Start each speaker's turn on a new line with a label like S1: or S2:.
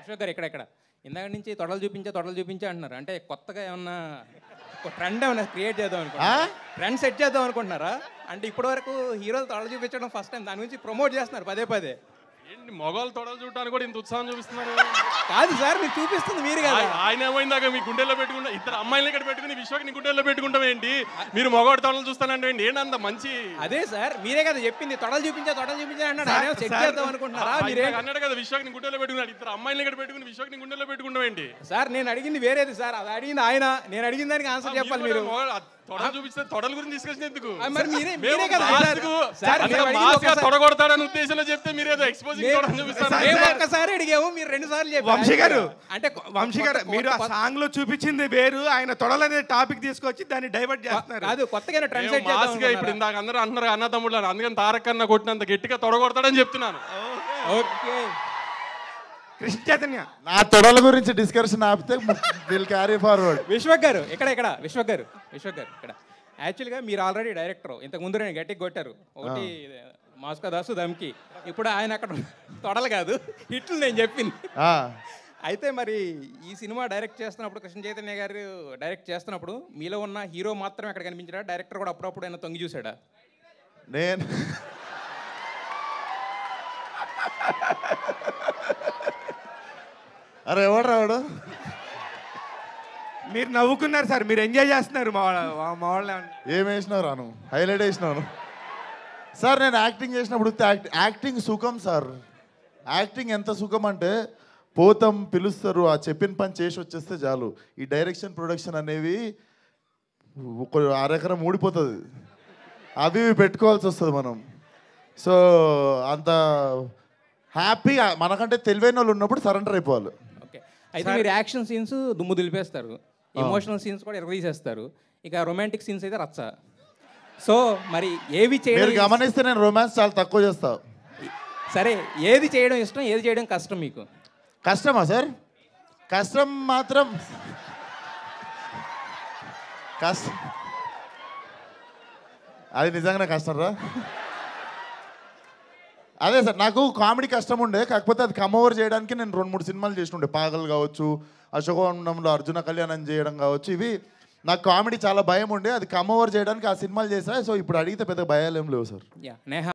S1: అశోక్ గారు ఇక్కడ ఇందాక నుంచి తొడలు చూపించే అంటున్నారు. అంటే కొత్తగా ఏమన్నా ట్రెండ్ ఏమన్నా క్రియేట్ చేద్దాం అనుకుంటున్నారా? ట్రెండ్ సెట్ చేద్దాం అనుకుంటున్నారా? అంటే ఇప్పటివరకు హీరోలు తొడలు చూపించడం ఫస్ట్ టైం, దాని గురించి ప్రమోట్ చేస్తున్నారు పదే.
S2: ఏంటి మగవాళ్ళు తొడలు చూడటానికి కూడా ఇంత ఉత్సాహం చూపిస్తున్నారు?
S1: కాదు సార్, మీరు చూపిస్తుంది మీరు కదా.
S2: ఆయన ఏమైందాక మీ గుండెల్లో పెట్టుకుంటా, ఇద్దరు అమ్మాయిలు ఇక్కడ పెట్టుకుని విశ్వకి నీ గుండెల్లో పెట్టుకుంటాం ఏంటి? మీరు మగవాడి తొడలు చూస్తానంటే ఏంటి అంత మంచి?
S1: అదే సార్, మీరే కదా చెప్పింది తొడలు చూపించే అన్నాడు. సెట్ చేద్దాం అనుకుంటున్నారా? మీరే
S2: అన్నాడు కదా విశ్వకి నీ గుండెల్లో పెట్టుకున్నాడు. ఇద్దరు అమ్మాయిలు ఇక్కడ పెట్టుకుని విశ్వకి నీ గుండెల్లో పెట్టుకుంటాం ఏంటి?
S1: సార్ నేను అడిగింది వేరేది సార్, అది అడిగింది ఆయన. నేను అడిగిన దానికి ఆన్సర్ చెప్పాలి మీరు.
S2: తొడలు చూపిస్తే తొడల గురించి డిస్కషన్ ఎందుకు? తొడగొడతాడని ఉద్దేశంలో చెప్తే మీరేదో ఎక్స్పోజింగ్ చూపిస్తారు.
S1: ఒక్కసారి అడిగాము, మీరు 2 సార్లు చెప్పారు.
S3: వంశీ గారు మీరు ఆ సాంగ్ లో చూపించింది వేరు, ఆయన తొడలనే టాపిక్ తీసుకొచ్చి దాన్ని డైవర్ట్ చేస్తున్నారు.
S1: అది కొత్తగా ట్రెండ్ సెట్
S2: చేద్దాం. ఇప్పుడు ఇందాక అందరూ అంటున్నారు అన్న తమ్ముళ్ళు, అందుకని తారక్ కన్నా కొట్టినంత గట్టిగా తొడగొడతాడని చెప్తున్నాను.
S1: ఓకే
S3: కృష్ణ చైతన్య,
S4: నా తొడల గురించి డిస్కషన్ ఆపితే విల్ క్యారీ ఫార్వర్డ్.
S1: విశ్వక్ గారు విశ్వక్ గారు ఇక్కడ యాక్చువల్గా మీరు ఆల్రెడీ డైరెక్టర్. ఇంతకు ముందు నేను గట్టిగా కొట్టారు ఒకటి మాస్కో దాసు దమ్కి. ఇప్పుడు ఆయన అక్కడ తొడలు కాదు హిట్లు నేను చెప్పింది. అయితే మరి ఈ సినిమా డైరెక్ట్ చేస్తున్నప్పుడు, కృష్ణ చైతన్య గారు డైరెక్ట్ చేస్తున్నప్పుడు మీలో ఉన్న హీరో మాత్రమే అక్కడ కనిపించాడా? డైరెక్టర్ కూడా అప్పుడప్పుడు ఆయన తొంగి చూసాడా?
S4: నేను అరే ఎవడు రావాడు?
S3: మీరు నవ్వుకున్నారు సార్, మీరు ఎంజాయ్ చేస్తున్నారు. మా వాళ్ళు
S4: ఏం వేసినావు రాను, హైలైట్ వేసినాను సార్. నేను యాక్టింగ్ చేసినప్పుడు యాక్టింగ్ సుఖం సార్. యాక్టింగ్ ఎంత సుఖం అంటే పోతాం, పిలుస్తారు, ఆ చెప్పిన పని చేసి వచ్చేస్తే చాలు. ఈ డైరెక్షన్ ప్రొడక్షన్ అనేవి ఒక అరెకరం ఊడిపోతుంది, అవి పెట్టుకోవాల్సి వస్తుంది మనం. సో అంత హ్యాపీగా మనకంటే తెలివైన వాళ్ళు ఉన్నప్పుడు సరెండర్ అయిపోవాలి.
S1: ఓకే, అయితే మీరు యాక్షన్ సీన్స్ దుమ్ము దులిపేస్తారు, ఎమోషనల్ సీన్స్ కూడా ఎరగదీసేస్తారు, ఇక రొమాంటిక్ సీన్స్ అయితే రచ్చ. సో మరి ఏవి చేయడం
S4: గమనిస్తే నేను రొమాన్స్ చాలా తక్కువ చేస్తా.
S1: సరే, ఏది చేయడం ఇష్టం, ఏది చేయడం కష్టం మీకు?
S4: కష్టమా సార్? కష్టం మాత్రం కష్టం, అది నిజంగానే కష్టం రా. అదే సార్, నాకు కామెడీ కష్టం ఉండే, కాకపోతే అది కమ్ ఓవర్ చేయడానికి నేను 2-3 సినిమాలు చేస్తుండే. పాగల్ కావచ్చు, అశోకవనంలో అర్జున కళ్యాణం చేయడం కావచ్చు. ఇవి నాకు కామెడీ చాలా భయం ఉండే, అది కమ్ ఓవర్ చేయడానికి ఆ సినిమాలు చేశా. సో ఇప్పుడు అడిగితే పెద్ద భయాలు ఏం లేవు సార్.
S1: నేహా